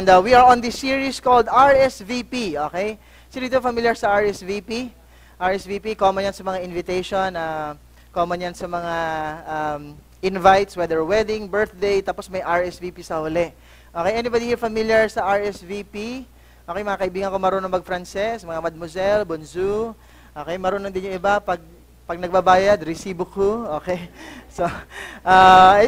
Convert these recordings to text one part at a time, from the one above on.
And we are on this series called RSVP, okay? Sino dito familiar sa RSVP? RSVP, common yan sa mga invitation, common yan sa mga invites, whether wedding, birthday, tapos may RSVP sa huli. Okay, anybody here familiar sa RSVP? Okay, mga kaibigan ko marunong mag-Frances, mga mademoiselle, bonjour. Okay, marunong din yung iba, pag nagbabayad, recibo ko. Okay, so,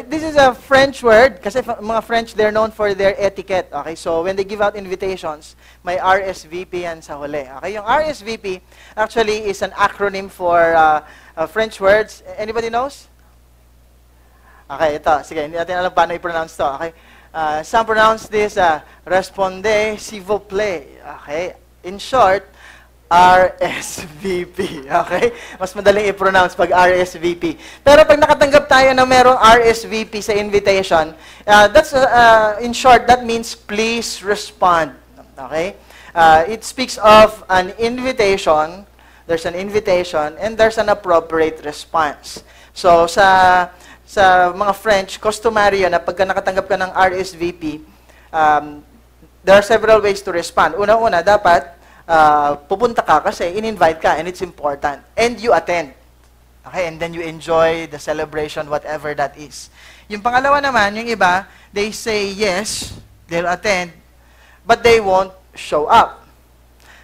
this is a French word, kasi mga French, they're known for their etiquette. Okay, so when they give out invitations, may RSVP yan sa huli. Okay, yung RSVP actually is an acronym for French words. Anybody knows? Okay, ito. Sige, hindi natin alam paano i-pronounce to. Okay, some pronounce this, répondez s'il vous plaît. Okay, in short, RSVP. Okay? Mas madaling i-pronounce pag RSVP. Pero pag nakatanggap tayo na merong RSVP sa invitation, in short, that means please respond. Okay? It speaks of an invitation, there's an invitation, and there's an appropriate response. So, sa mga French, customary na pagka nakatanggap ka ng RSVP, there are several ways to respond. Una-una, dapat pupunta ka kasi in-invite ka and it's important. And you attend. Okay? And then you enjoy the celebration, whatever that is. Yung pangalawa naman, yung iba, they say yes, they'll attend, but they won't show up.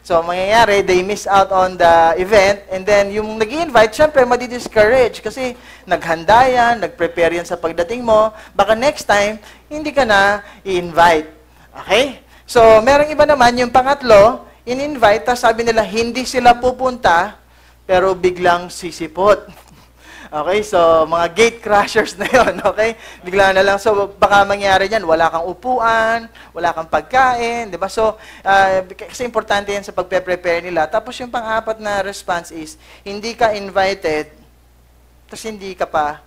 So, mangyayari, they miss out on the event, and then yung nag-i-invite, syempre, madi-discourage kasi naghanda yan, nag-prepare yan sa pagdating mo, baka next time, hindi ka na i-invite. Okay? So, merong iba naman, yung pangatlo, in-invite, tapos sabi nila, hindi sila pupunta, pero biglang sisipot. Okay, so mga gate crashers na yon, okay? Bigla na lang, so baka mangyari yan, wala kang upuan, wala kang pagkain, di ba? So, kasi importante yan sa pagpe-prepare nila. Tapos yung pang-apat na response is, hindi ka invited, tapos hindi ka pa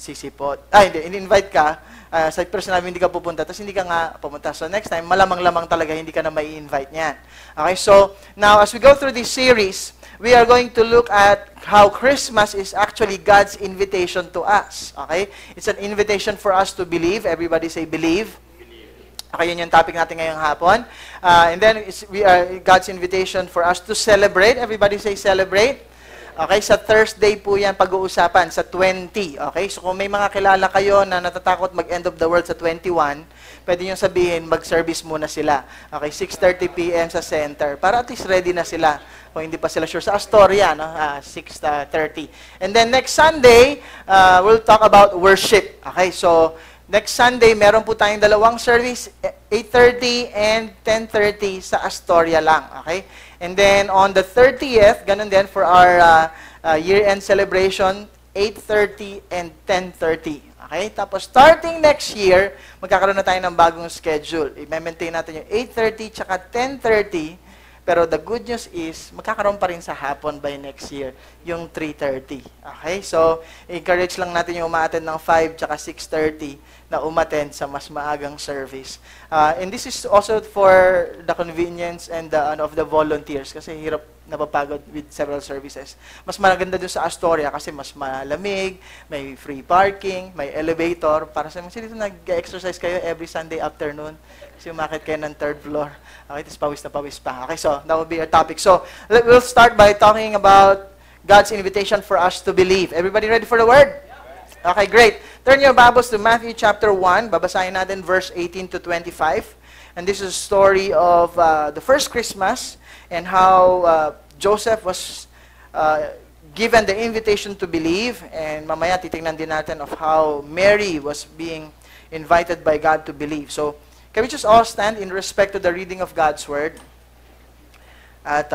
sisipot. Hindi, in-invite ka, sa person namin hindi ka pupunta, tapos hindi ka nga pumunta. So next time, malamang-lamang talaga, hindi ka na may invite niyan. Okay, so now as we go through this series, we are going to look at how Christmas is actually God's invitation to us. Okay? It's an invitation for us to believe. Everybody say believe. Okay, yun yung topic natin ngayong hapon. And then God's invitation for us to celebrate. Everybody say celebrate. Okay, sa Thursday po yan pag-uusapan, sa 20. Okay, so kung may mga kilala kayo na natatakot mag-end of the world sa 21, pwede nyo sabihin, mag-service muna sila. Okay, 6:30 p.m. sa center. Para at least ready na sila. Kung hindi pa sila sure. Sa Astoria, no? 6:30. And then next Sunday, we'll talk about worship. Okay, so next Sunday, meron po tayong dalawang service, 8:30 and 10:30 sa Astoria lang. Okay? And then on the 30th, ganun din for our year-end celebration, 8:30 and 10:30. Okay? Tapos starting next year, magkakaroon na tayo ng bagong schedule. I-maintain natin yung 8:30 tsaka 10:30. Pero the good news is, magkakaroon pa rin sa hapon by next year, yung 3:30. Okay? So, encourage lang natin yung umaattend ng 5 tsaka 6:30 na umattend sa mas maagang service. And this is also for the convenience and of the volunteers. Kasi hirap napapagod with several services. Mas maganda doon sa Astoria kasi mas malamig, may free parking, may elevator. Para sa mga dito nag-exercise kayo every Sunday afternoon kasi umakit kayo ng third floor. Okay, tapos pawis na pawis pa. Okay, so that will be our topic. So, we'll start by talking about God's invitation for us to believe. Everybody ready for the word? Okay, great. Turn your Bibles to Matthew chapter 1. Babasahin natin verse 18 to 25. And this is a story of the first Christmas and how Joseph was given the invitation to believe. And mamaya titingnan din natin of how Mary was being invited by God to believe. So, can we just all stand in respect to the reading of God's Word? At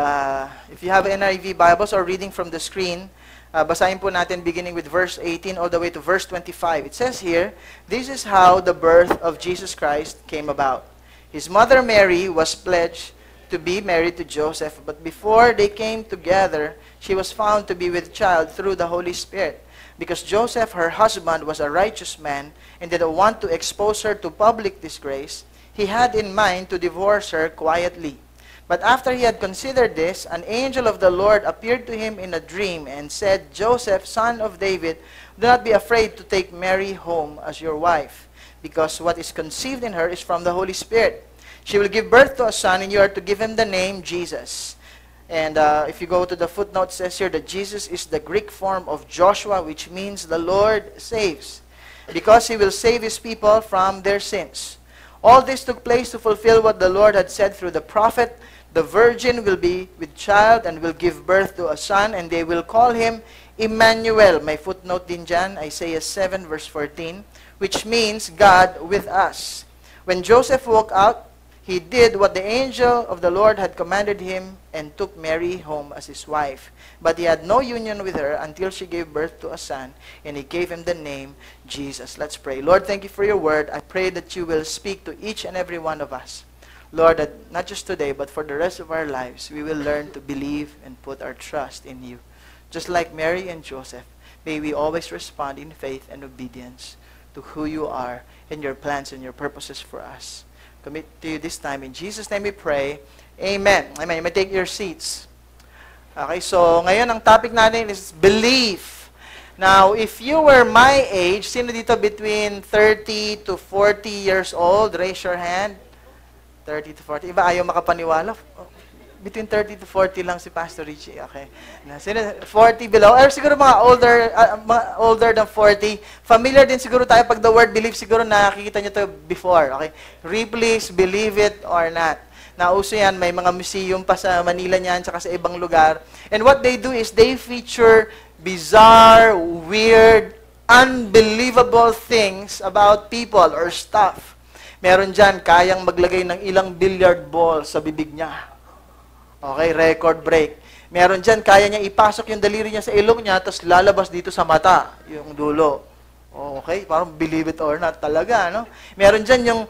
if you have NIV Bibles or reading from the screen, basahin po natin beginning with verse 18 all the way to verse 25. It says here, "This is how the birth of Jesus Christ came about. His mother Mary was pledged to be married to Joseph, but before they came together, she was found to be with child through the Holy Spirit. Because Joseph, her husband, was a righteous man and didn't want to expose her to public disgrace, he had in mind to divorce her quietly. But after he had considered this, an angel of the Lord appeared to him in a dream and said, 'Joseph, son of David, do not be afraid to take Mary home as your wife, because what is conceived in her is from the Holy Spirit. She will give birth to a son, and you are to give him the name Jesus.'" And if you go to the footnote, it says here that Jesus is the Greek form of Joshua, which means the Lord saves, because he will save his people from their sins. All this took place to fulfill what the Lord had said through the prophet, "The virgin will be with child and will give birth to a son, and they will call him Emmanuel." May footnote din dyan, Isaiah 7 verse 14, which means God with us. When Joseph woke out, he did what the angel of the Lord had commanded him and took Mary home as his wife. But he had no union with her until she gave birth to a son, and he gave him the name Jesus. Let's pray. Lord, thank you for your word. I pray that you will speak to each and every one of us. Lord, that not just today, but for the rest of our lives, we will learn to believe and put our trust in you. Just like Mary and Joseph, may we always respond in faith and obedience to who you are and your plans and your purposes for us. Commit to you this time. In Jesus' name we pray. Amen. Amen. You may take your seats. Okay, so ngayon ang topic natin is belief. Now, if you were my age, sino dito between 30 to 40 years old? Raise your hand. 30 to 40. Iba ayaw makapaniwala. Between 30 to 40 lang si Pastor Richie. Okay. Sino 40 below? Or siguro mga older than 40. Familiar din siguro tayo pag the word believe, siguro nakikita nyo to before. Okay. Please believe it or not. Nauso yan, may mga museum pa sa Manila niyan, tsaka sa ibang lugar. And what they do is they feature bizarre, weird, unbelievable things about people or stuff. Meron dyan, kayang maglagay ng ilang billiard ball sa bibig niya. Okay, record break. Meron dyan, kaya niya ipasok yung daliri niya sa ilong niya, tapos lalabas dito sa mata, yung dulo. Okay, parang believe it or not talaga, no? Meron dyan yung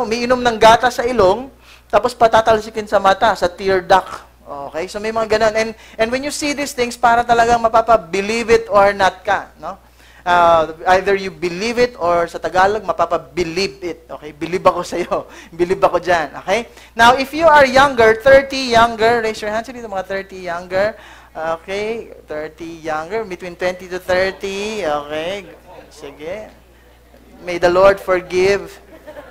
umiinom ng gata sa ilong, tapos patatalsikin sa mata, sa tear duct. Okay, so may mga ganun. And when you see these things, para talagang mapapa-believe it or not ka, no? Either you believe it or sa Tagalog, mapapa-believe it. Okay? Believe ako sa iyo. Believe ako dyan. Okay? Now, if you are younger, 30 younger, raise your hands dito, mga 30 younger. Okay? 30 younger, between 20 to 30. Okay? Sige. May the Lord forgive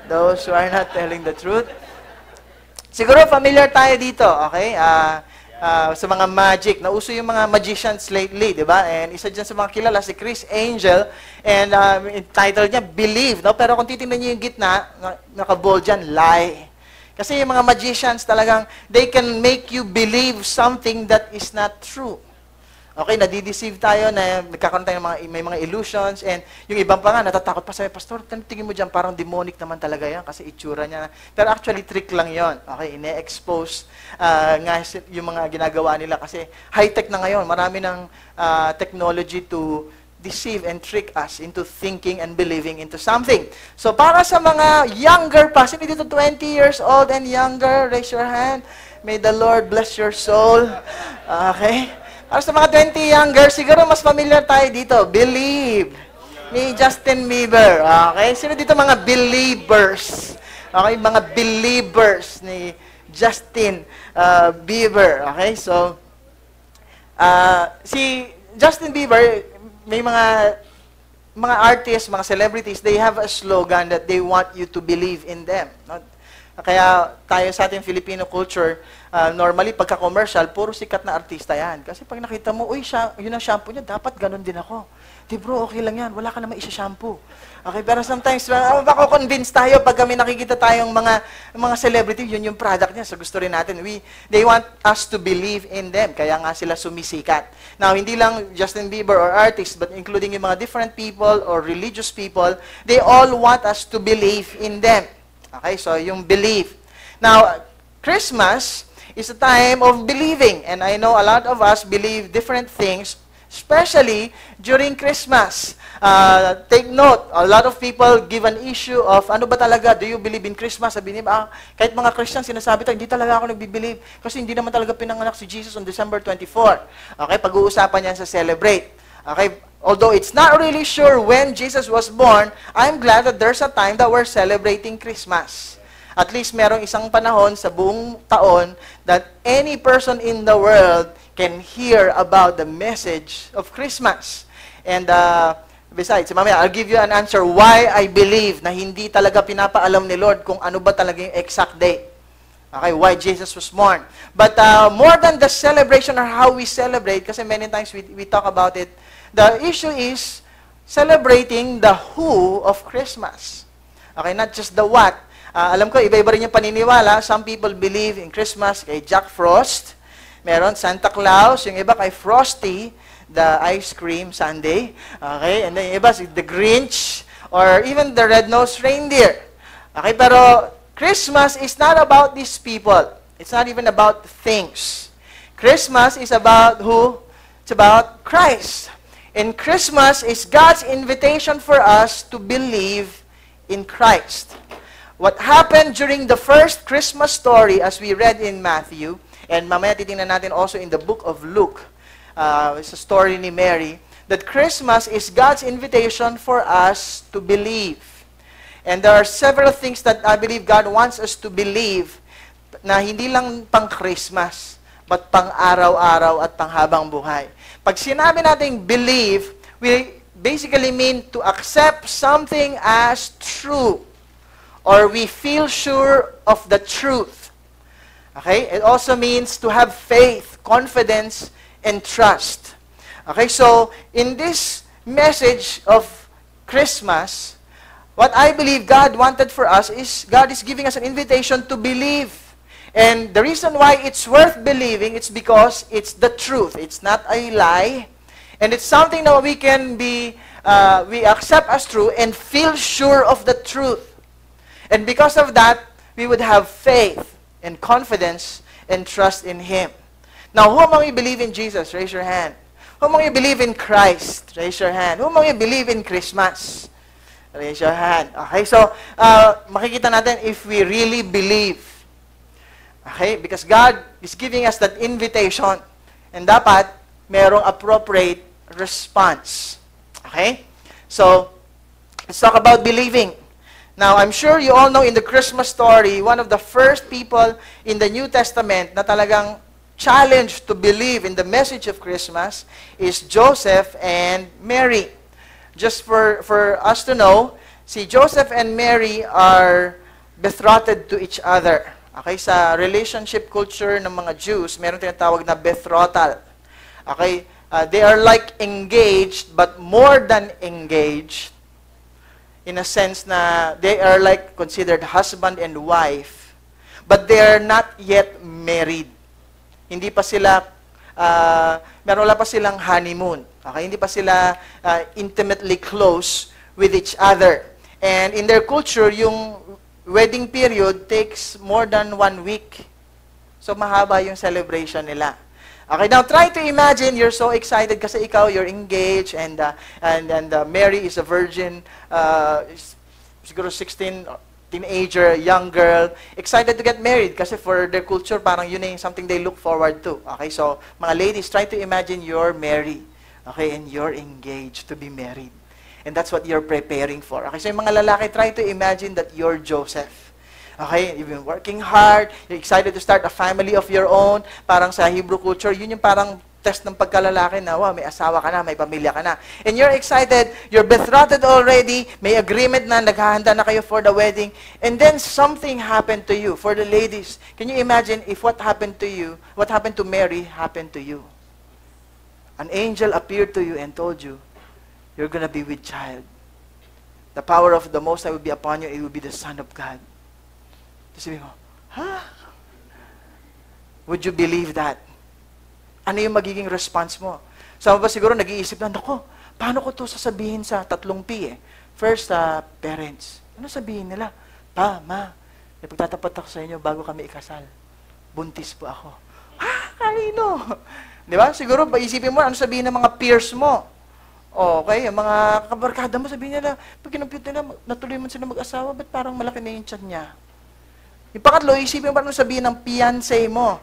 those who are not telling the truth. Siguro familiar tayo dito. Okay? Sa mga magic. Nauso yung mga magicians lately, di ba? And isa dyan sa mga kilala, si Chris Angel. And title niya, Believe. No? Pero kung titingnan niyo yung gitna, naka-bold dyan, lie. Kasi yung mga magicians talagang, they can make you believe something that is not true. Okay, nadideceive tayo na nagkakaroon tayo ng may mga illusions, and yung ibang pa nga, natatakot pa sabi, Pastor, tingin mo dyan, parang demonic naman talaga yan kasi itsura niya. Pero actually, trick lang yon. Okay, ine-expose nga yung mga ginagawa nila kasi high-tech na ngayon. Marami ng technology to deceive and trick us into thinking and believing into something. So, para sa mga younger pa, sino dito 20 years old and younger, raise your hand. May the Lord bless your soul. Okay? Para sa mga 20 younger, siguro mas familiar tayo dito. Believe. Ni Justin Bieber. Okay? Sino dito mga believers? Okay? Mga believers ni Justin Bieber. Okay? So, Si Justin Bieber, may mga artists, mga celebrities, they have a slogan that they want you to believe in them. No? Kaya tayo sa ating Filipino culture, normally pagka-commercial, puro sikat na artista yan. Kasi pag nakita mo, uy, yun ang shampoo niya, dapat ganun din ako. Di bro, okay lang yan, wala ka naman isa-shampoo. Okay, pero sometimes, baka convince tayo pag kami nakikita tayong mga celebrity, yun yung product niya, so gusto rin natin. They want us to believe in them, kaya nga sila sumisikat. Now, hindi lang Justin Bieber or artists, but including yung mga different people or religious people, they all want us to believe in them. Okay, so yung belief. Now, Christmas is a time of believing. And I know a lot of us believe different things, especially during Christmas. Take note, a lot of people give an issue of, ano ba talaga, do you believe in Christmas? Sabi niya, kahit mga Christian, sinasabi tayo, hindi talaga ako nagbibilieve. Kasi hindi naman talaga pinanganak si Jesus on December 24. Okay, pag-uusapan yan sa Celebrate. Okay, although it's not really sure when Jesus was born, I'm glad that there's a time that we're celebrating Christmas. At least merong isang panahon sa buong taon that any person in the world can hear about the message of Christmas. And besides, mamaya, I'll give you an answer why I believe na hindi talaga pinapaalam ni Lord kung ano ba talaga yung exact date. Okay, why Jesus was born. But more than the celebration or how we celebrate, kasi many times we talk about it, the issue is celebrating the who of Christmas. Okay, not just the what. Alam ko, iba-iba rin yung paniniwala. Some people believe in Christmas kay Jack Frost. Meron Santa Claus. Yung iba kay Frosty, the ice cream sundae. Okay, and then yung iba, the Grinch, or even the red-nosed reindeer. Okay, pero Christmas is not about these people. It's not even about things. Christmas is about who? It's about Christ. And Christmas is God's invitation for us to believe in Christ. What happened during the first Christmas story, as we read in Matthew, and mamaya titingnan natin also in the book of Luke, it's a story ni Mary, that Christmas is God's invitation for us to believe. And there are several things that I believe God wants us to believe na hindi lang pang Christmas, but pang araw-araw at pang habang buhay. Pag sinabi natin believe, we basically mean to accept something as true, or we feel sure of the truth. Okay? It also means to have faith, confidence, and trust. Okay, so in this message of Christmas, what I believe God wanted for us is, God is giving us an invitation to believe. And the reason why it's worth believing, it's because it's the truth. It's not a lie. And it's something that we can we accept as true and feel sure of the truth. And because of that, we would have faith and confidence and trust in Him. Now, who among you believe in Jesus? Raise your hand. Who among you believe in Christ? Raise your hand. Who among you believe in Christmas? Raise your hand. Okay, so makikita natin if we really believe. Okay, because God is giving us that invitation. And dapat merong appropriate response. Okay? So, let's talk about believing. Now, I'm sure you all know in the Christmas story, one of the first people in the New Testament na talagang challenged to believe in the message of Christmas is Joseph and Mary. Just for us to know, si Joseph and Mary are betrothed to each other. Okay, sa relationship culture ng mga Jews, meron tinatawag na betrothal. Okay, they are like engaged, but more than engaged, in a sense na they are like considered husband and wife, but they are not yet married. Hindi pa sila, meron pa silang honeymoon. Okay, hindi pa sila intimately close with each other. And in their culture, yung wedding period takes more than 1 week. So, mahaba yung celebration nila. Okay, now try to imagine you're so excited kasi ikaw, you're engaged, and Mary is a virgin, siguro 16, teenager, young girl, excited to get married kasi for their culture, parang yun yung something they look forward to. Okay, so, mga ladies, try to imagine you're married. Okay, and you're engaged to be married. And that's what you're preparing for. Okay, so yung mga lalaki, try to imagine that you're Joseph. Okay, you've been working hard, you're excited to start a family of your own. Parang sa Hebrew culture, yun yung parang test ng pagkalalaki na, wow, may asawa ka na, may pamilya ka na. And you're excited, you're betrothed already, may agreement na, naghahanda na kayo for the wedding, and then something happened to you. For the ladies, can you imagine if what happened to you, what happened to Mary, happened to you? An angel appeared to you and told you, you're gonna be with child. The power of the Most High will be upon you, it will be the Son of God. Tapos sabi mo, ha? Would you believe that? Ano yung magiging response mo? Sama ba siguro nag-iisip na, nako, paano ko to sasabihin sa 3 P eh? First, parents. Ano sabihin nila? Pa, ma, ipagtatapat ako sa inyo bago kami ikasal. Buntis po ako. Ha? Kanino? Di ba? Siguro, isipin mo, ano sabihin ng mga peers mo? Okay, yung mga kabarkada mo, sabihin nila, pag kinumpute nila, natuloy mo sila mag-asawa, ba't parang malaki na yung tiyan niya? Yung pangatlo, isipin mo ano sabihin ng fiancé mo.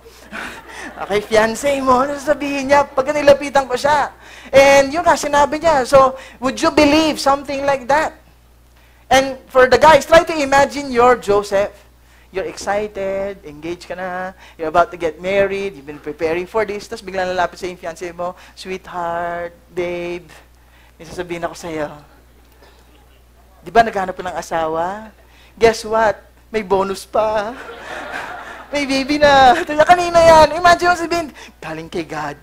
Okay, fiancé mo, ano sabihin niya? Pag nilapitan ko siya. And yun nga, sinabi niya. So, would you believe something like that? And for the guys, try to imagine you're Joseph. You're excited, engaged ka na, you're about to get married, you've been preparing for this, tapos biglang lalapit sa yung fiancé mo, sweetheart, babe, may sasabihin ako sa'yo. Di ba naghanap ko ng asawa? Guess what? May bonus pa. May baby na. Kanina yan. Imagine mo sabihin, galing kay God.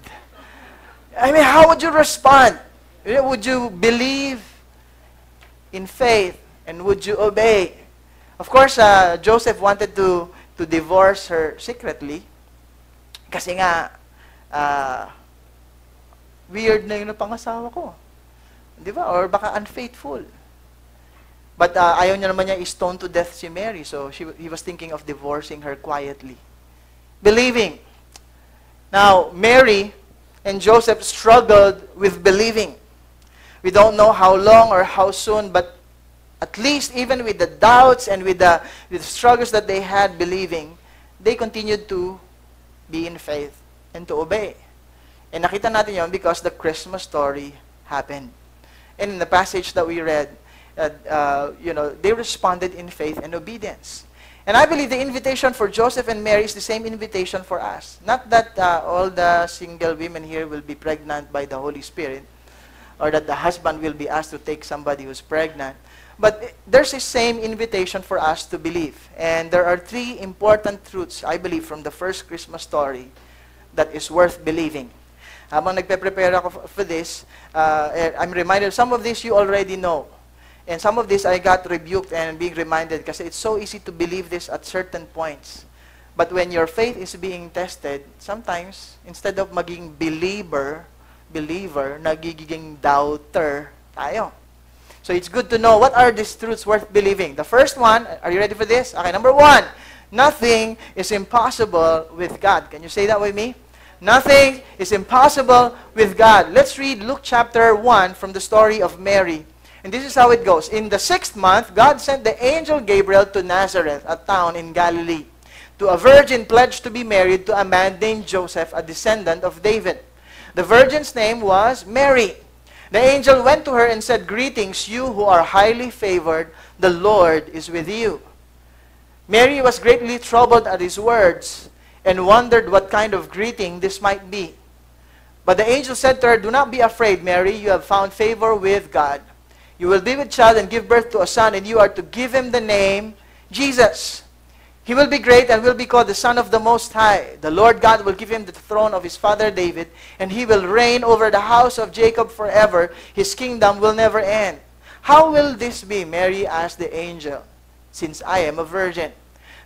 I mean, how would you respond? Would you believe in faith? And would you obey? Of course, Joseph wanted to divorce her secretly. Kasi nga, weird na yung pangasawa ko. Di ba? Or baka unfaithful. But ayaw niya naman niya i-stone to death si Mary. So he was thinking of divorcing her quietly. Believing. Now, Mary and Joseph struggled with believing. We don't know how long or how soon, but at least even with the doubts and with the struggles that they had believing, they continued to be in faith and to obey. And nakita natin yun because the Christmas story happened. And in the passage that we read, they responded in faith and obedience. And I believe the invitation for Joseph and Mary is the same invitation for us. Not that all the single women here will be pregnant by the Holy Spirit, or that the husband will be asked to take somebody who's pregnant. But there's the same invitation for us to believe. And there are 3 important truths, I believe, from the first Christmas story that is worth believing. Habang nagpe-prepare ako for this, I'm reminded, some of this you already know. And some of this I got rebuked and being reminded kasi it's so easy to believe this at certain points. But when your faith is being tested, sometimes, instead of maging believer, nagiging doubter tayo. So it's good to know what are these truths worth believing. The first one, are you ready for this? Okay, number 1, nothing is impossible with God. Can you say that with me? Nothing is impossible with God. Let's read Luke chapter 1 from the story of Mary. And this is how it goes. In the 6th month, God sent the angel Gabriel to Nazareth, a town in Galilee, to a virgin pledged to be married to a man named Joseph, a descendant of David. The virgin's name was Mary. The angel went to her and said, "Greetings, you who are highly favored, the Lord is with you." Mary was greatly troubled at his words and wondered what kind of greeting this might be. But the angel said to her, "Do not be afraid, Mary, you have found favor with God. You will be with child and give birth to a son, and you are to give him the name Jesus. He will be great and will be called the Son of the Most High. The Lord God will give him the throne of his father David, and he will reign over the house of Jacob forever. His kingdom will never end." "How will this be?" Mary asked the angel, "since I am a virgin."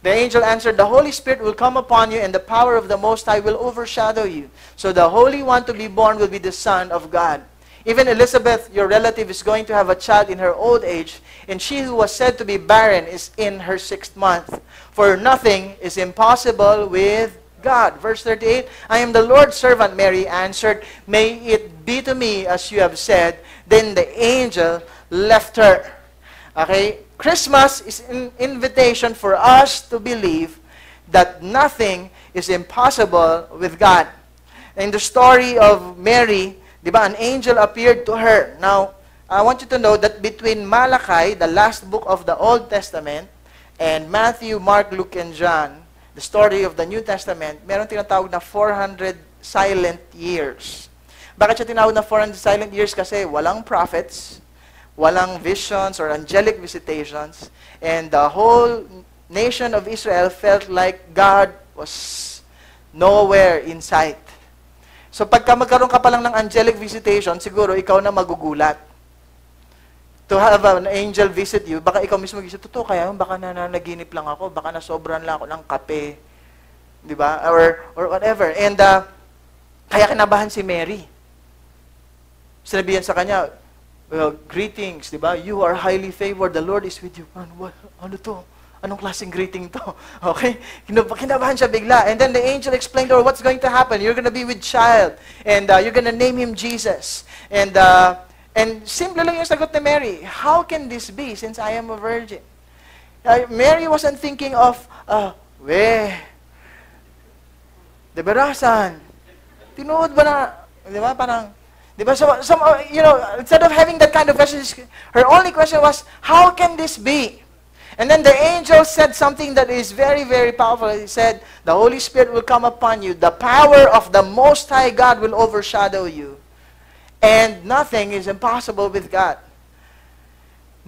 The angel answered, "The Holy Spirit will come upon you, and the power of the Most High will overshadow you. So the Holy One to be born will be the Son of God. Even Elizabeth, your relative, is going to have a child in her old age, and she who was said to be barren is in her 6th month. For nothing is impossible with God." Verse 38, "I am the Lord's servant," Mary answered. "May it be to me as you have said." Then the angel left her. Okay? Christmas is an invitation for us to believe that nothing is impossible with God. In the story of Mary, diba, an angel appeared to her. Now, I want you to know that between Malachi, the last book of the Old Testament, and Matthew, Mark, Luke, and John, the story of the New Testament, meron tinatawag na 400 silent years. Bakit siya tinawag na 400 silent years? Kasi walang prophets, walang visions or angelic visitations, and the whole nation of Israel felt like God was nowhere in sight. So pagka magkaroon ka pa lang ng angelic visitation, siguro ikaw na magugulat. To have an angel visit you, baka ikaw mismo mag-isip, totoo kaya, baka nananaginip lang ako, baka nasobran lang ako ng kape, di ba? Or whatever. And kaya kinabahan si Mary. Sinabihan sa kanya, well, greetings, di ba? You are highly favored, the Lord is with you. Ano to? Anong klaseng greeting to? Okay? Kinabahan siya bigla. And then the angel explained to her what's going to happen. You're going to be with child. And you're going to name him Jesus. And simple lang yung sagot ni Mary. How can this be since I am a virgin? Mary wasn't thinking of, debarasan. Tinuod ba na, di ba? Parang, di ba? So, instead of having that kind of question, her only question was, how can this be? And then the angel said something that is very, very powerful. He said, the Holy Spirit will come upon you. The power of the Most High God will overshadow you. And nothing is impossible with God.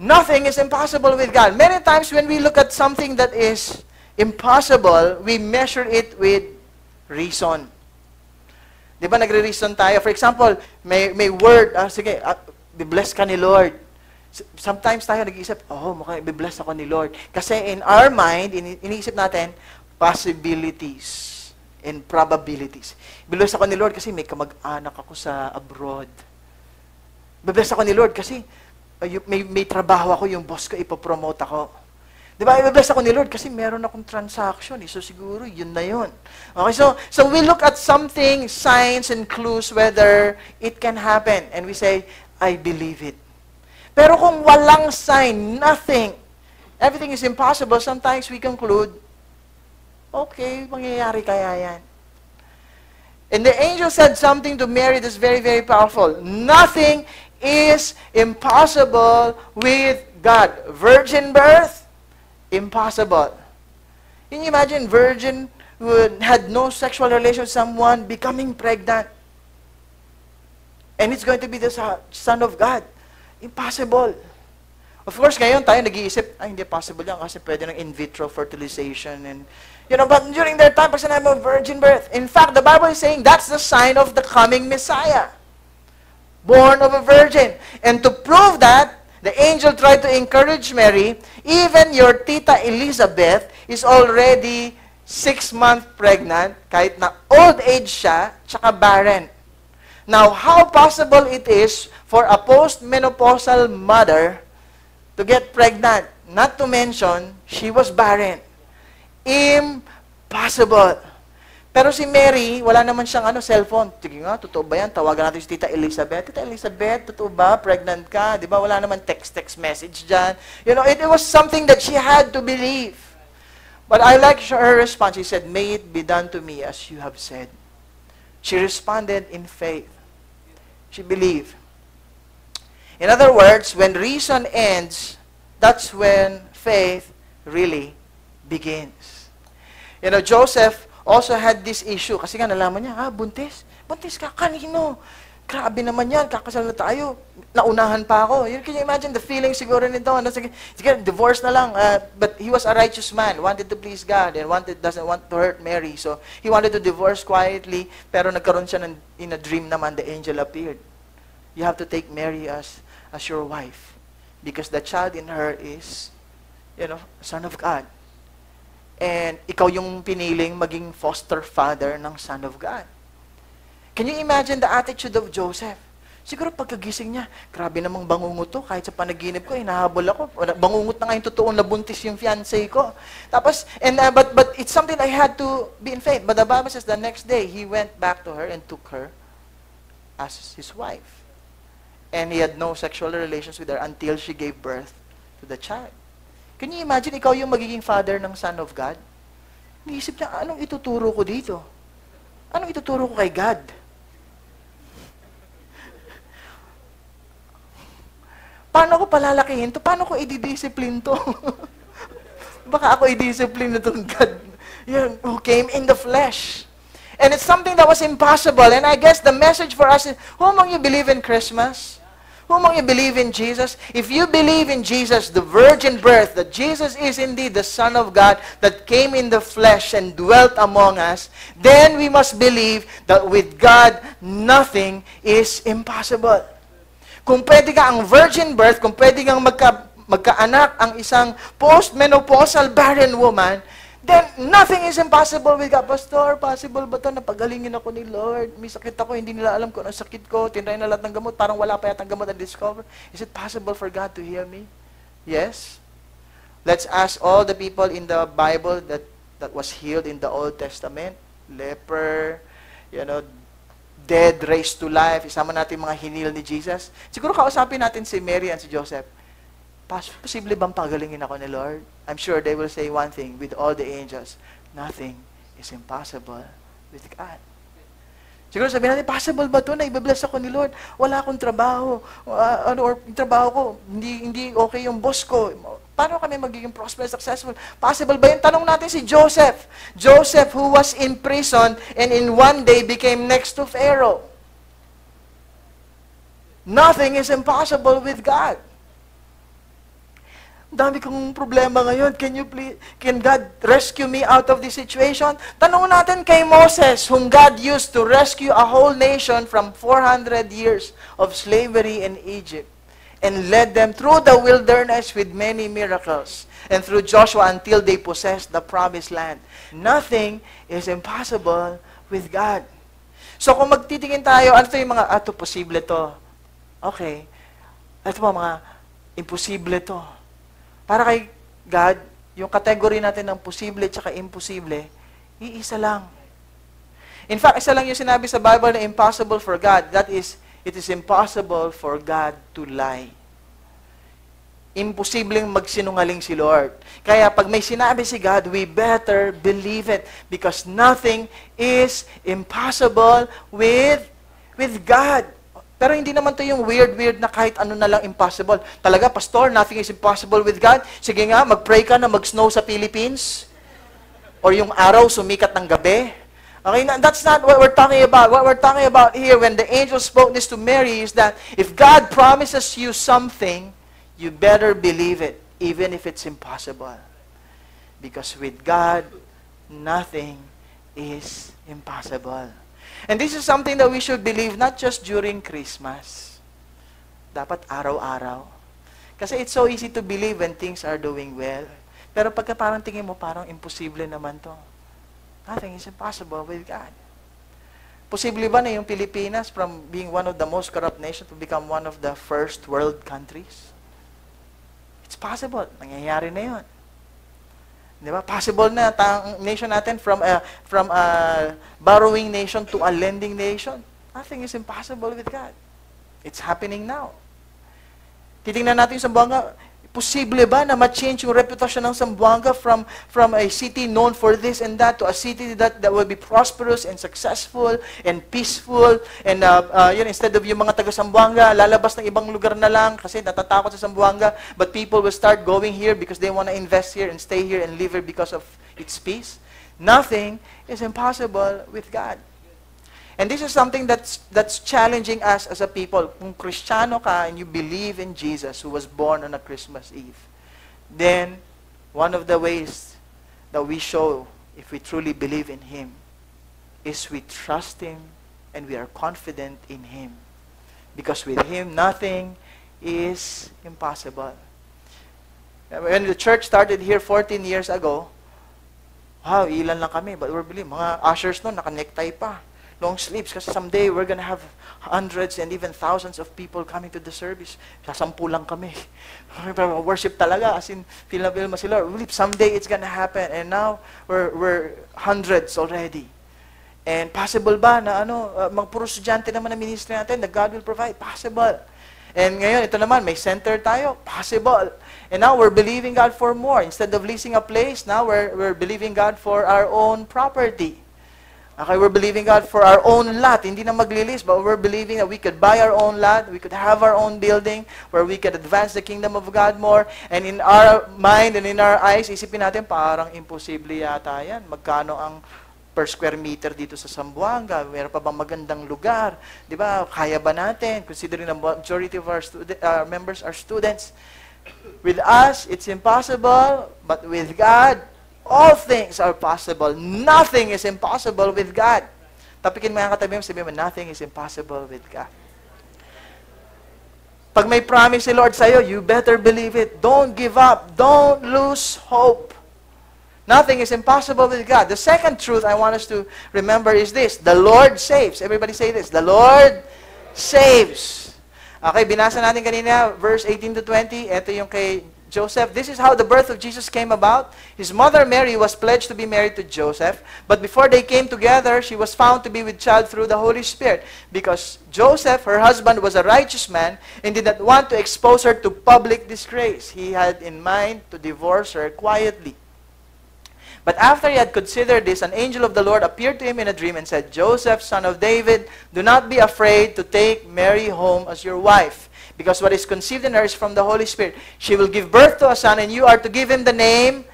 Nothing is impossible with God. Many times when we look at something that is impossible, we measure it with reason. Di ba nagre-reason tayo? For example, may word, sige, be-bless ka ni Lord. Sometimes tayo nag-iisip, mukhang be-bless ako ni Lord. Kasi in our mind, iniisip natin, possibilities and probabilities. Be-bless ako ni Lord kasi may kamag-anak ako sa abroad. Be-bless ako ni Lord kasi may trabaho ako, yung boss ko, ipopromote ako. Di ba? Be-bless ako ni Lord kasi meron akong transaction. So siguro, yun na yun. Okay, so we look at something, signs and clues, whether it can happen. And we say, I believe it. Pero kung walang sign, nothing, everything is impossible, sometimes we conclude, okay, mangyayari kaya yan. And the angel said something to Mary that's very, very powerful. Nothing is impossible with God. Virgin birth, impossible. Can you imagine virgin who had no sexual relation with someone becoming pregnant? And it's going to be the Son of God. Impossible. Of course, ngayon tayo nag-iisip, hindi possible yan kasi pwede ng in vitro fertilization. And, but during their time, pag sinabi mo, virgin birth. In fact, the Bible is saying that's the sign of the coming Messiah. Born of a virgin. And to prove that, the angel tried to encourage Mary, even your tita Elizabeth is already 6 months pregnant, kahit na old age siya, tsaka barren. Now, how possible it is for a postmenopausal mother to get pregnant? Not to mention, she was barren. Impossible. Pero si Mary, wala naman siyang cellphone. Sige nga, totoo ba yan? Tawagan natin si Tita Elizabeth. Tita Elizabeth, totoo ba? Pregnant ka? Di ba? Wala naman text message dyan. It was something that she had to believe. But I like her response. She said, may it be done to me as you have said. She responded in faith. She believed. In other words, when reason ends, that's when faith really begins. Joseph also had this issue. Kasi nga nalaman niya, buntis? Buntis ka? Kanino? Grabe naman yan, kakasal na tayo. Naunahan pa ako. Can you imagine the feeling siguro nito? Sige, divorce na lang. But he was a righteous man, wanted to please God, and doesn't want to hurt Mary. So he wanted to divorce quietly, pero nagkaroon siya in a dream naman, the angel appeared. You have to take Mary as your wife. Because the child in her is, Son of God. And ikaw yung piniling maging foster father ng Son of God. Can you imagine the attitude of Joseph? Siguro pagkagising niya, grabe namang bangungot to, kahit sa panaginip ko, hinahabol ako. Bangungot na nga yung totoong nabuntis yung fiancé ko. Tapos, but it's something I had to be in faith. But the Bible says the next day, he went back to her and took her as his wife. And he had no sexual relations with her until she gave birth to the child. Can you imagine, ikaw yung magiging father ng Son of God? Naisip niya, anong ituturo ko dito? Anong ituturo ko kay God? Paano ko palalakihin to? Paano ko i-discipline to? Baka ako i-discipline na itong God who came in the flesh. And it's something that was impossible. And I guess the message for us is, who among you believe in Christmas? Who among you believe in Jesus? If you believe in Jesus, the virgin birth, that Jesus is indeed the Son of God that came in the flesh and dwelt among us, then we must believe that with God, nothing is impossible. Kung pwede ka ang virgin birth, kung pwede kang magkaanak ang isang postmenopausal barren woman, then nothing is impossible with God. Pastor, possible ba ito? Napagalingin ako ni Lord. May sakit ako, hindi nila alam kung anong sakit ko. Tinry na lahat ng gamot, parang wala pa yatang gamot na discover. Is it possible for God to heal me? Yes. Let's ask all the people in the Bible that was healed in the Old Testament. Leper, dead raised to life. Isama natin mga hinil ni Jesus. Siguro kausapin natin si Mary and si Joseph. Posible bang pagalingin ako ni Lord? I'm sure they will say one thing with all the angels, nothing is impossible with God. Siguro sabihin natin, possible ba ito na ibabless ako ni Lord? Wala akong trabaho. Or yung trabaho ko, hindi okay yung boss ko. Paano kami magiging prosperous, successful? Possible ba yun? Tanong natin si Joseph. Joseph who was in prison and in one day became next to Pharaoh. Nothing is impossible with God. Dami kong problema ngayon. Can God rescue me out of this situation? Tanong natin kay Moses, whom God used to rescue a whole nation from 400 years of slavery in Egypt and led them through the wilderness with many miracles, and through Joshua until they possessed the promised land. Nothing is impossible with God. So kung magtitingin tayo, ano ito yung mga, ito, posible to. Okay. Ito mga, imposible to. Para kay God, yung category natin ng posible at imposible, iisa lang. In fact, isa lang yung sinabi sa Bible na impossible for God. That is, it is impossible for God to lie. Imposibleng magsinungaling si Lord. Kaya pag may sinabi si God, we better believe it because nothing is impossible with God. Pero hindi naman to yung weird na kahit ano na lang impossible. Talaga, Pastor, nothing is impossible with God. Sige nga, mag-pray ka na mag-snow sa Philippines. Or yung araw sumikat ng gabi. Okay, that's not what we're talking about. What we're talking about here when the angel spoke this to Mary is that if God promises you something, you better believe it, even if it's impossible. Because with God, nothing is impossible. And this is something that we should believe not just during Christmas. Dapat araw-araw. Kasi it's so easy to believe when things are doing well. Pero pagka parang tingin mo, parang imposible naman to. Nothing is impossible with God. Posible ba na yung Pilipinas from being one of the most corrupt nations to become one of the first world countries? It's possible. Nangyayari na yun. Di ba? Possible na ang nation natin from a borrowing nation to a lending nation. Nothing is impossible with God. It's happening now. Titingnan natin yung Zamboanga. Posible ba na ma-change yung reputasyon ng Zamboanga from a city known for this and that to a city that will be prosperous and successful and peaceful and instead of yung mga taga Zamboanga lalabas ng ibang lugar na lang kasi natatakot sa Zamboanga, but people will start going here because they want to invest here and stay here and live here because of its peace. Nothing is impossible with God. And this is something that's challenging us as a people. Kung Kristiyano ka and you believe in Jesus who was born on a Christmas Eve, then one of the ways that we show if we truly believe in Him is we trust Him and we are confident in Him. Because with Him, nothing is impossible. When the church started here 14 years ago, wow, ilan lang kami, but we're believing. Mga ushers noon, naka-necktie pa. Long sleeves, kasi someday we're gonna have hundreds and even thousands of people coming to the service. Sasampu lang kami. Worship talaga, as in, feel mo sila. Someday it's gonna happen, and now we're hundreds already. And possible ba na mga puro estudyante naman na ministry natin, that God will provide? Possible. And ngayon, ito naman, may center tayo. Possible. And now we're believing God for more. Instead of leasing a place, now we're believing God for our own property. Okay, we're believing God for our own lot. Hindi na maglilis, but we're believing that we could buy our own lot, we could have our own building, where we could advance the kingdom of God more. And in our mind and in our eyes, isipin natin, parang imposible yata yan. Magkano ang per square meter dito sa Zamboanga? Meron pa bang magandang lugar? Di ba? Kaya ba natin? Considering the majority of our members are students. With us, it's impossible, but with God, all things are possible. Nothing is impossible with God. Tapikin mo yung katabi mo, sabihin mo, nothing is impossible with God. Pag may promise si Lord sa'yo, you better believe it. Don't give up. Don't lose hope. Nothing is impossible with God. The second truth I want us to remember is this. The Lord saves. Everybody say this. The Lord saves. Okay, binasa natin kanina, verse 18 to 20. Ito yung kay Joseph. This is how the birth of Jesus came about. His mother Mary was pledged to be married to Joseph. But before they came together, she was found to be with child through the Holy Spirit. Because Joseph, her husband, was a righteous man and did not want to expose her to public disgrace. He had in mind to divorce her quietly. But after he had considered this, an angel of the Lord appeared to him in a dream and said, Joseph, son of David, do not be afraid to take Mary home as your wife, because what is conceived in her is from the Holy Spirit. She will give birth to a son, and you are to give him the name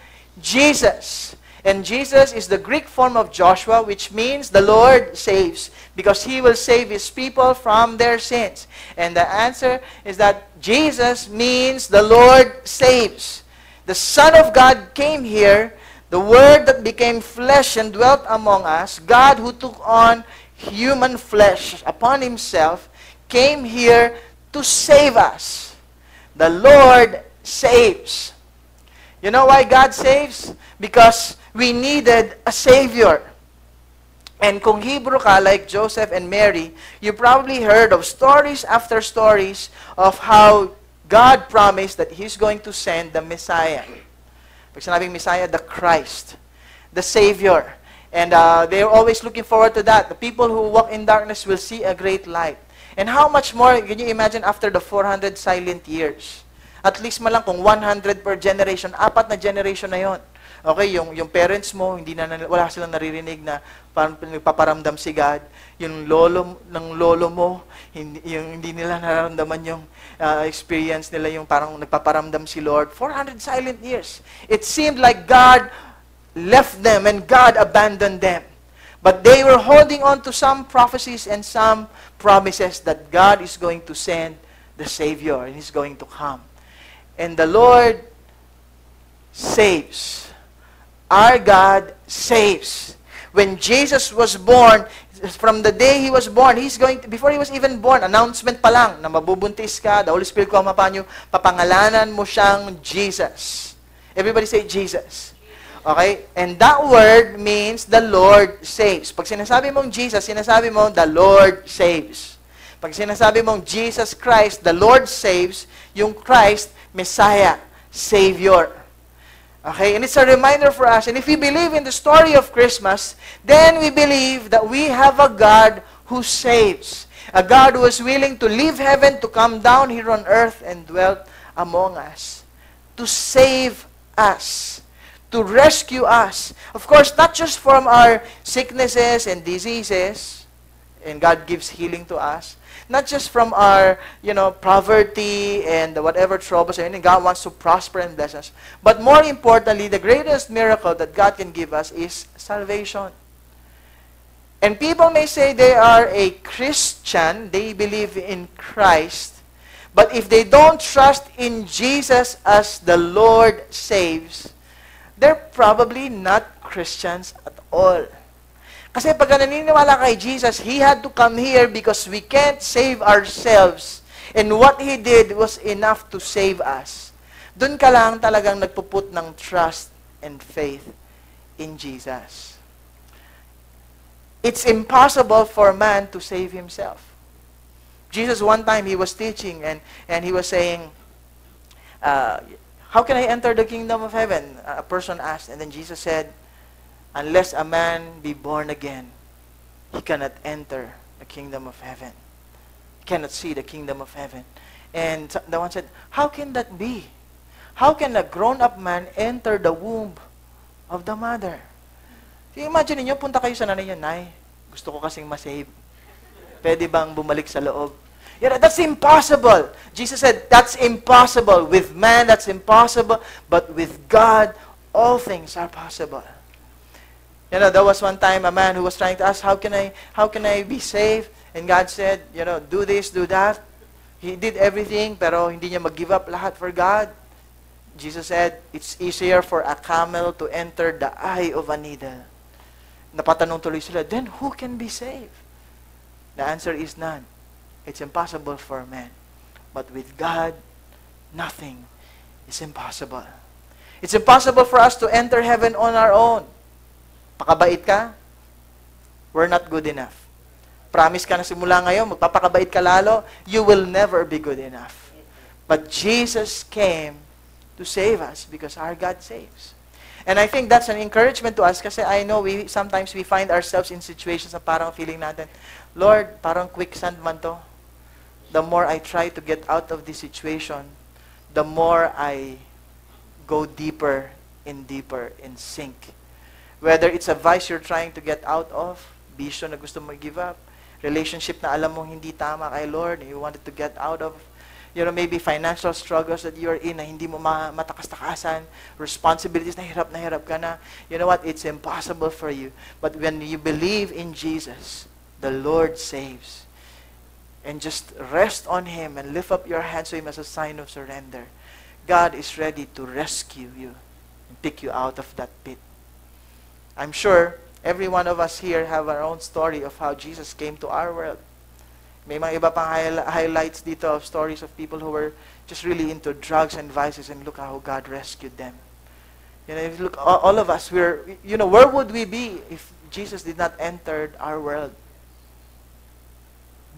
Jesus. And Jesus is the Greek form of Joshua, which means the Lord saves, because he will save his people from their sins. And the answer is that Jesus means the Lord saves. The Son of God came here, the Word that became flesh and dwelt among us, God who took on human flesh upon himself, came here to save us. The Lord saves. You know why God saves? Because we needed a Savior. And kung Hebrew ka, like Joseph and Mary, you probably heard of stories after stories of how God promised that He's going to send the Messiah. Pag sinabing Messiah, the Christ, the Savior. And they're always looking forward to that. The people who walk in darkness will see a great light. And how much more, can you imagine, after the 400 silent years? At least malang kung 100 per generation, 4 na generation na yon. Okay, yung parents mo, wala silang naririnig na parang nagpaparamdam si God. Yung lolo mo, hindi nila nararamdaman yung experience nila, yung parang nagpaparamdam si Lord. 400 silent years. It seemed like God left them and God abandoned them. But they were holding on to some prophecies and some promises that God is going to send the Savior and He's going to come. And the Lord saves. Our God saves. When Jesus was born, from the day He was born, before He was even born, announcement pa lang, na mabubuntis ka, the Holy Spirit ko mapanyo, papangalanan mo siyang Jesus. Everybody say Jesus. Okay? And that word means the Lord saves. Pag sinasabi mong Jesus, sinasabi mo, the Lord saves. Pag sinasabi mong Jesus Christ, the Lord saves, yung Christ, Messiah, Savior. Okay, and it's a reminder for us. And if we believe in the story of Christmas, then we believe that we have a God who saves. A God who is willing to leave heaven to come down here on earth and dwell among us. To save us. To rescue us. Of course, not just from our sicknesses and diseases, and God gives healing to us. Not just from our, poverty and whatever troubles, and God wants to prosper and bless us. But more importantly, the greatest miracle that God can give us is salvation. And people may say they are a Christian, they believe in Christ, but if they don't trust in Jesus as the Lord saves, they're probably not Christians at all. Kasi pag naniniwala kay Jesus, He had to come here because we can't save ourselves. And what He did was enough to save us. Doon ka lang talagang nagpuput ng trust and faith in Jesus. It's impossible for man to save himself. Jesus, one time, He was teaching and He was saying, how can I enter the kingdom of heaven? A person asked, and then Jesus said, unless a man be born again, he cannot enter the kingdom of heaven. He cannot see the kingdom of heaven. And the one said, how can that be? How can a grown-up man enter the womb of the mother? So, imagine niyo, punta kayo sa nanay niyo, Nay, gusto ko kasing masave. Pwede bang bumalik sa loob? Yeah, that's impossible. Jesus said, that's impossible. With man, that's impossible. But with God, all things are possible. You know, there was one time a man who was trying to ask, how can I be saved? And God said, you know, do this, do that. He did everything, pero hindi niya mag-give up lahat for God. Jesus said, it's easier for a camel to enter the eye of a needle. Napatanong tuloy sila, then who can be saved? The answer is none. It's impossible for man. But with God, nothing is impossible. It's impossible for us to enter heaven on our own. Pakabait ka, we're not good enough. Promise ka na simula ngayon, magpapakabait ka lalo, you will never be good enough. But Jesus came to save us because our God saves. And I think that's an encouragement to us kasi I know sometimes we find ourselves in situations na parang feeling natin, Lord, parang quicksand man to. The more I try to get out of this situation, the more I go deeper and sink. Whether it's a vice you're trying to get out of, bisyo na gusto mo give up, relationship na alam mong hindi tama kay Lord, you wanted to get out of, you know, maybe financial struggles that you're in na hindi mo matakas-takasan, responsibilities na hirap ka na, you know what, it's impossible for you. But when you believe in Jesus, the Lord saves. And just rest on Him and lift up your hands to Him as a sign of surrender. God is ready to rescue you and pick you out of that pit. I'm sure every one of us here have our own story of how Jesus came to our world. May mga iba pang highlights dito of stories of people who were just really into drugs and vices, and look how God rescued them. You know, if you look, all of us, where would we be if Jesus did not enter our world?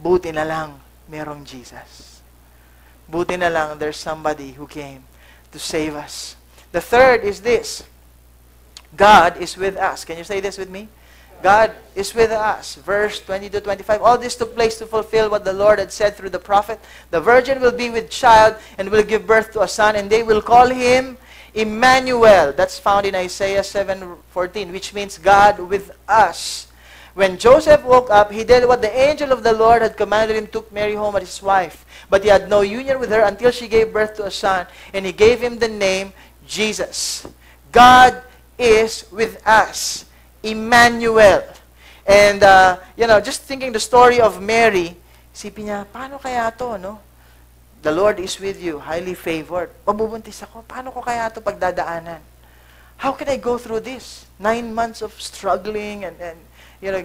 Buti na lang merong Jesus. Buti na lang there's somebody who came to save us. The third is this. God is with us. Can you say this with me? God is with us. Verse 20 to 25. All this took place to fulfill what the Lord had said through the prophet. The virgin will be with child and will give birth to a son, and they will call him Emmanuel. That's found in Isaiah 7:14, which means God with us. When Joseph woke up, he did what the angel of the Lord had commanded him, took Mary home as his wife. But he had no union with her until she gave birth to a son, and he gave him the name Jesus. God is with us. Emmanuel. And, just thinking the story of Mary, isipin niya, paano kaya to, no? The Lord is with you, highly favored. Mabubuntis ako, paano ko kaya to pagdadaanan? How can I go through this? 9 months of struggling and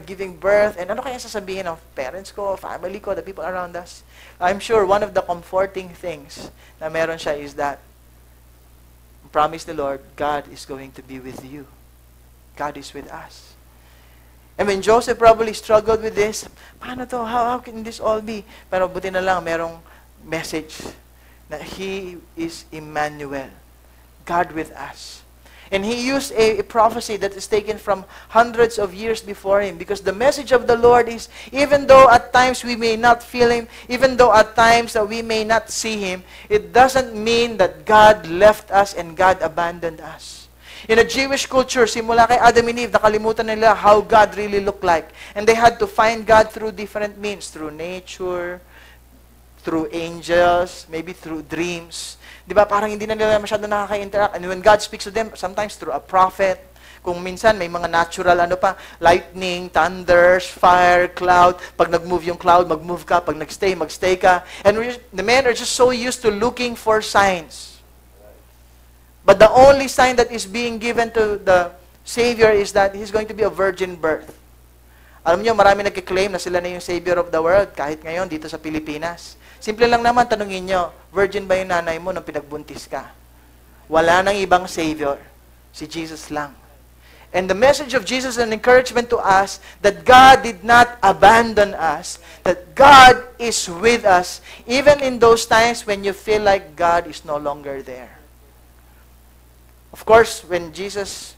giving birth. And ano kaya sasabihin of parents ko, family ko, the people around us? I'm sure one of the comforting things na meron siya is that, promise the Lord, God is going to be with you. God is with us. And when Joseph probably struggled with this, paano to? How can this all be? Pero buti na lang, merong message na He is Emmanuel, God with us. And he used a prophecy that is taken from hundreds of years before him, because the message of the Lord is, even though at times we may not feel Him, even though at times that we may not see Him, it doesn't mean that God left us and God abandoned us. In a Jewish culture, simula kay Adam and Eve, nakalimutan nila how God really looked like. And they had to find God through different means, through nature, through angels, maybe through dreams. Di ba? Parang hindi na nila masyado nakaka-interact. And when God speaks to them, sometimes through a prophet. Kung minsan may mga natural, lightning, thunders, fire, cloud. Pag nag-move yung cloud, mag-move ka. Pag nag-stay, mag-stay ka. And the men are just so used to looking for signs. But the only sign that is being given to the Savior is that He's going to be a virgin birth. Alam niyo, marami nagkiklaim na sila na yung Savior of the world, kahit ngayon dito sa Pilipinas. Simple lang naman, tanungin niyo, virgin ba yung nanay mo nung pinagbuntis ka? Wala nang ibang Savior. Si Jesus lang. And the message of Jesus is an encouragement to us that God did not abandon us, that God is with us, even in those times when you feel like God is no longer there. Of course, when Jesus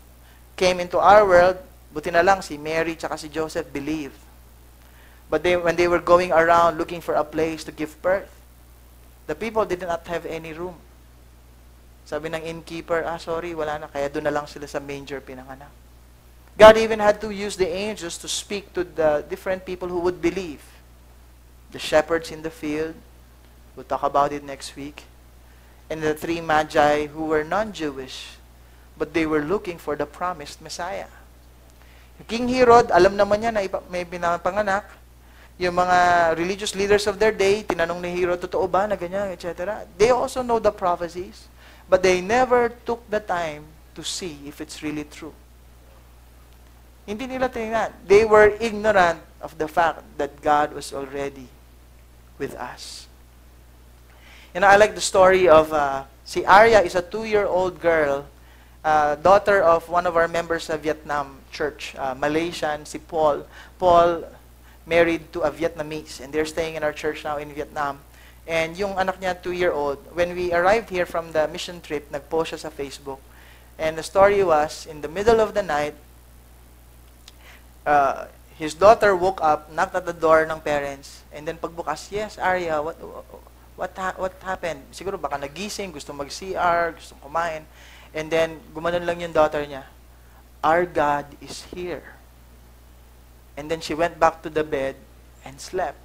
came into our world, buti na lang si Mary tsaka si Joseph believed. But when they were going around looking for a place to give birth, the people did not have any room. Sabi ng innkeeper, sorry, wala na, kaya doon na lang sila sa manger pinanganak. God even had to use the angels to speak to the different people who would believe. The shepherds in the field, we'll talk about it next week, and the 3 magi who were non-Jewish, but they were looking for the promised Messiah. King Herod, alam naman niya na may pinapanganak. Yung mga religious leaders of their day, tinanong ni Herod, totoo ba na ganyan, etc. They also know the prophecies, but they never took the time to see if it's really true. Hindi nila tingnan. They were ignorant of the fact that God was already with us. You know, I like the story of, si Arya is a 2-year-old girl, daughter of one of our members sa Vietnam church, Malaysian, si Paul. Paul married to a Vietnamese, and they're staying in our church now in Vietnam. And yung anak niya, 2-year-old, when we arrived here from the mission trip, nag-post siya sa Facebook. And the story was, in the middle of the night, his daughter woke up, knocked at the door ng parents, and then pagbukas, yes, Arya, what happened? Siguro baka nagising, gusto mag-CR, gusto kumain. And then, gumanon lang yung daughter niya, our God is here. And then she went back to the bed and slept.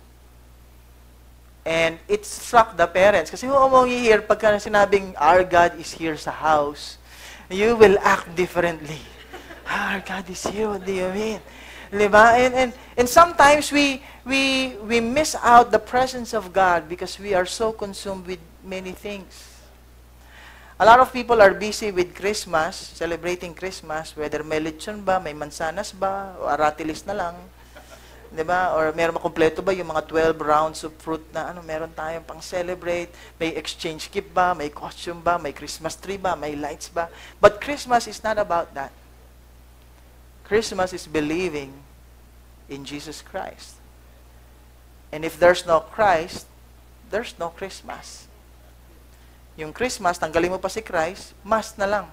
And it struck the parents. Kasi kung mo i-hear, pagka sinabing, our God is here sa house, you will act differently. Our God is here, what do you mean? Diba? And sometimes we miss out the presence of God because we are so consumed with many things. A lot of people are busy with Christmas, celebrating Christmas, whether may lechon ba, may mansanas ba, o aratilis na lang. Diba? Or meron makumpleto ba yung mga 12 rounds of fruit na meron tayong pang celebrate, may exchange gift ba, may costume ba, may Christmas tree ba, may lights ba. But Christmas is not about that. Christmas is believing in Jesus Christ. And if there's no Christ, there's no Christmas. Yung Christmas, tanggalin mo pa si Christ, mas na lang.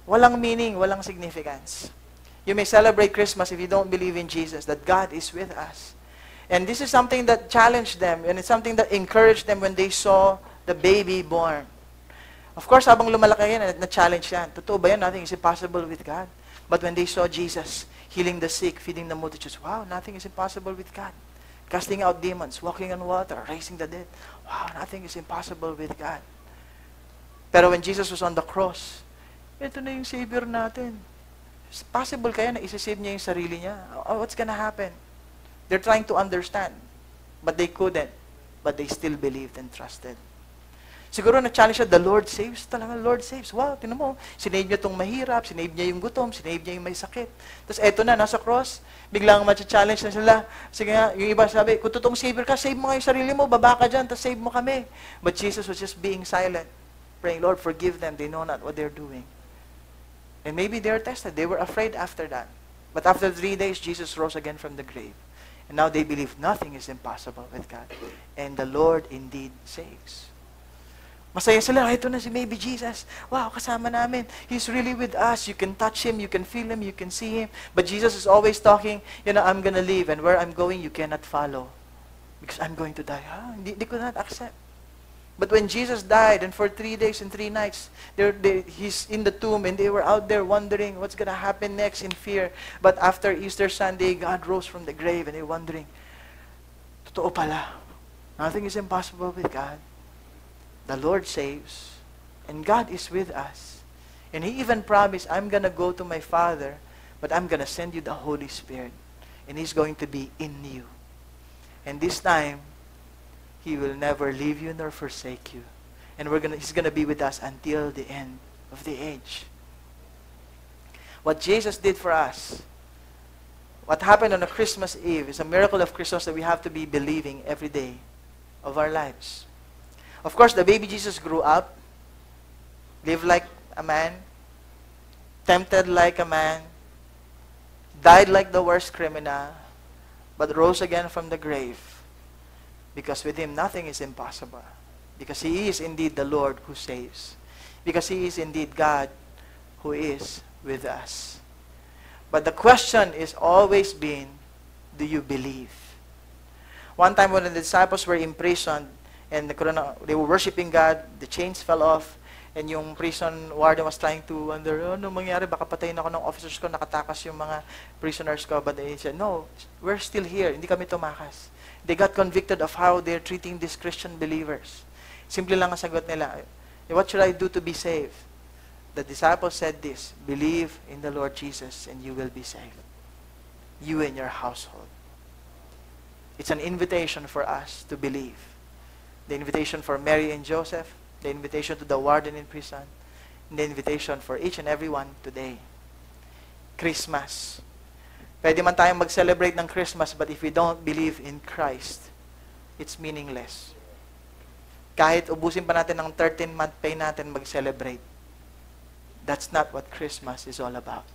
Walang meaning, walang significance. You may celebrate Christmas if you don't believe in Jesus, that God is with us. And this is something that challenged them, and it's something that encouraged them when they saw the baby born. Of course, habang lumalaki yan, na-challenge yan. Totoo ba yan? Nothing is impossible with God. But when they saw Jesus healing the sick, feeding the multitudes, wow, nothing is impossible with God. Casting out demons, walking on water, raising the dead. Wow, nothing is impossible with God. Pero when Jesus was on the cross, ito na yung Savior natin. Possible kaya na isasave niya yung sarili niya? Oh, what's gonna happen? They're trying to understand, but they couldn't. But they still believed and trusted. Siguro na-challenge siya, the Lord saves. Talaga, Lord saves. Wow, tinan mo, sinave niya itong mahirap, sinave niya yung gutom, sinave niya yung may sakit. Tapos eto na, nasa cross, biglang ma-challenge na sila. Sige nga, yung iba sabi, kung totoong Savior ka, save mo nga yung sarili mo, baba ka dyan, tapos save mo kami. But Jesus was just being silent, praying, Lord, forgive them, they know not what they're doing. And maybe they were tested. They were afraid after that. But after 3 days, Jesus rose again from the grave. And now they believe nothing is impossible with God. And the Lord indeed saves. Masaya sila, ito na si baby Jesus. Wow, kasama namin. He's really with us. You can touch Him, you can feel Him, you can see Him. But Jesus is always talking, I'm gonna leave, and where I'm going, you cannot follow. Because I'm going to die. They could not accept. But when Jesus died, and for 3 days and 3 nights, He's in the tomb, and they were out there wondering what's gonna happen next in fear. But after Easter Sunday, God rose from the grave, and they're wondering, totoo pala. Nothing is impossible with God. The Lord saves, and God is with us. And He even promised, I'm going to go to my Father, but I'm going to send you the Holy Spirit, and He's going to be in you. And this time, He will never leave you nor forsake you. And He's going to be with us until the end of the age. What Jesus did for us, what happened on a Christmas Eve, is a miracle of Christmas that we have to be believing every day of our lives. Of course, the baby Jesus grew up, lived like a man, tempted like a man, died like the worst criminal, but rose again from the grave. Because with Him, nothing is impossible. Because He is indeed the Lord who saves. Because He is indeed God who is with us. But the question is always been, do you believe? One time when the disciples were imprisoned, and they were worshiping God, the chains fell off, and yung prison warden was trying to wonder, ano mangyari, baka patayin ako ng officers ko, nakatakas yung mga prisoners ko. But they said, no, we're still here, hindi kami tumakas. They got convicted of how they're treating these Christian believers. Simple lang ang sagot nila, what should I do to be saved? the disciples said this, believe in the Lord Jesus and you will be saved. You and your household. It's an invitation for us to believe. The invitation for Mary and Joseph, the invitation to the warden in prison, and the invitation for each and every one today. Christmas. Pwede man tayong mag-celebrate ng Christmas, but if we don't believe in Christ, it's meaningless. Kahit ubusin pa natin ng 13-month pay natin mag-celebrate, that's not what Christmas is all about.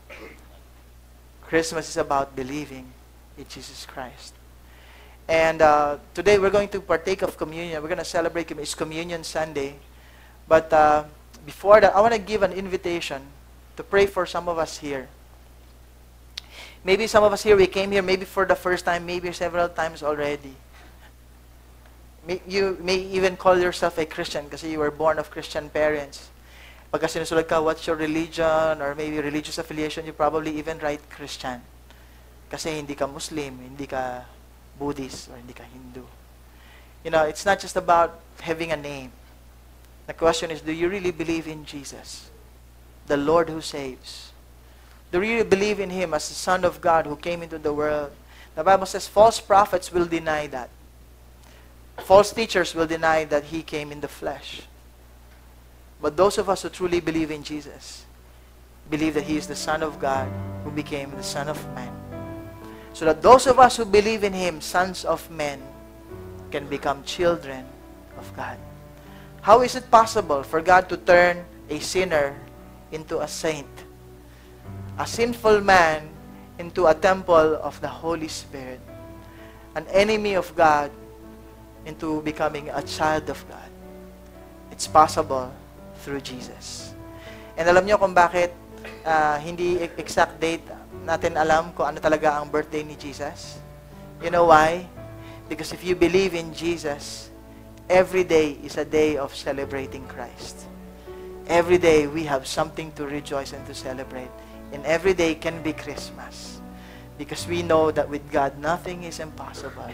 Christmas is about believing in Jesus Christ. And today we're going to partake of communion. We're going to celebrate it's Communion Sunday. But before that, I want to give an invitation to pray for some of us here. Maybe some of us here, we came here maybe for the first time, maybe several times already. You may even call yourself a Christian kasi you were born of Christian parents. Pagka sinusulat ka, what's your religion, or maybe religious affiliation, you probably even write Christian. Kasi hindi ka Muslim, hindi ka Buddhist, or hindi ka Hindu. You know, it's not just about having a name. The question is, do you really believe in Jesus, the Lord who saves? Do you really believe in Him as the Son of God who came into the world? The Bible says false prophets will deny that. False teachers will deny that He came in the flesh. But those of us who truly believe in Jesus, believe that He is the Son of God who became the Son of Man. So that those of us who believe in Him, sons of men, can become children of God. How is it possible for God to turn a sinner into a saint? A sinful man into a temple of the Holy Spirit. An enemy of God into becoming a child of God. It's possible through Jesus. And alam niyo kung bakit hindi exact date natin alam kung ano talaga ang birthday ni Jesus? You know why? Because if you believe in Jesus, every day is a day of celebrating Christ. Every day we have something to rejoice and to celebrate. And every day can be Christmas. Because we know that with God, nothing is impossible.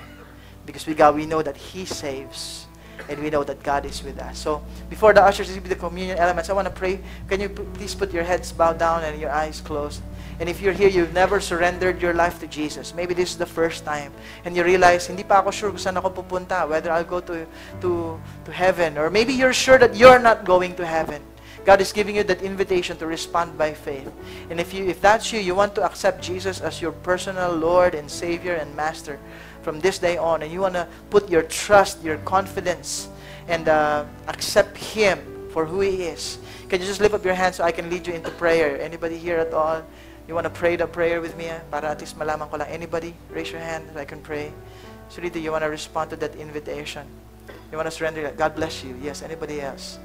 Because with God, we know that He saves. And we know that God is with us. So, before the ushers receive the communion elements, I want to pray. Can you please put your heads bowed down and your eyes closed? And if you're here, you've never surrendered your life to Jesus. Maybe this is the first time. And you realize, hindi pa ako sure kung saan ako pupunta. Whether I'll go to heaven. Or maybe you're sure that you're not going to heaven. God is giving you that invitation to respond by faith. And if that's you, you want to accept Jesus as your personal Lord and Savior and Master from this day on, and you want to put your trust, your confidence, and accept Him for who He is. Can you just lift up your hands so I can lead you into prayer? Anybody here at all? You want to pray the prayer with me? Para at least malaman ko lang. Anybody? Raise your hand so I can pray. So do you want to respond to that invitation? You want to surrender? God bless you. Yes, anybody else?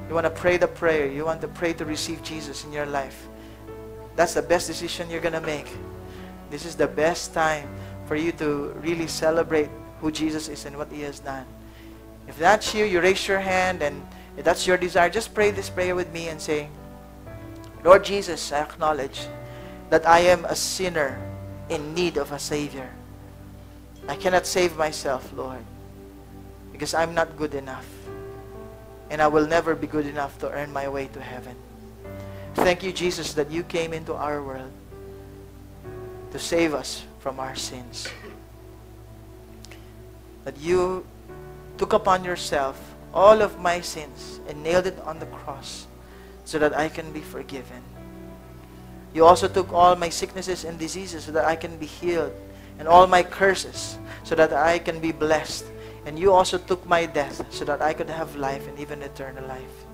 You want to pray the prayer. You want to pray to receive Jesus in your life. That's the best decision you're going to make. This is the best time for you to really celebrate who Jesus is and what He has done. If that's you, you raise your hand, and if that's your desire, just pray this prayer with me and say, Lord Jesus, I acknowledge that I am a sinner in need of a Savior. I cannot save myself, Lord, because I'm not good enough. And I will never be good enough to earn my way to heaven. Thank you, Jesus, that you came into our world to save us from our sins. That you took upon yourself all of my sins and nailed it on the cross so that I can be forgiven. You also took all my sicknesses and diseases so that I can be healed, and all my curses so that I can be blessed. And you also took my death so that I could have life and even eternal life.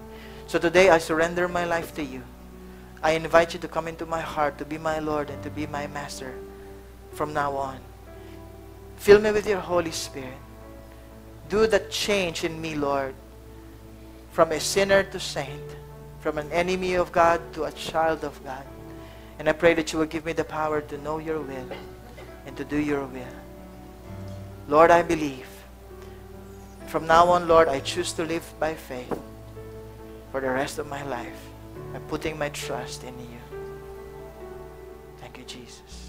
So today I surrender my life to you. I invite you to come into my heart to be my Lord and to be my Master from now on. Fill me with your Holy Spirit. Do that change in me, Lord, from a sinner to saint, from an enemy of God to a child of God. And I pray that you will give me the power to know your will and to do your will. Lord, I believe. From now on, Lord, I choose to live by faith for the rest of my life by putting my trust in you. Thank you, Jesus.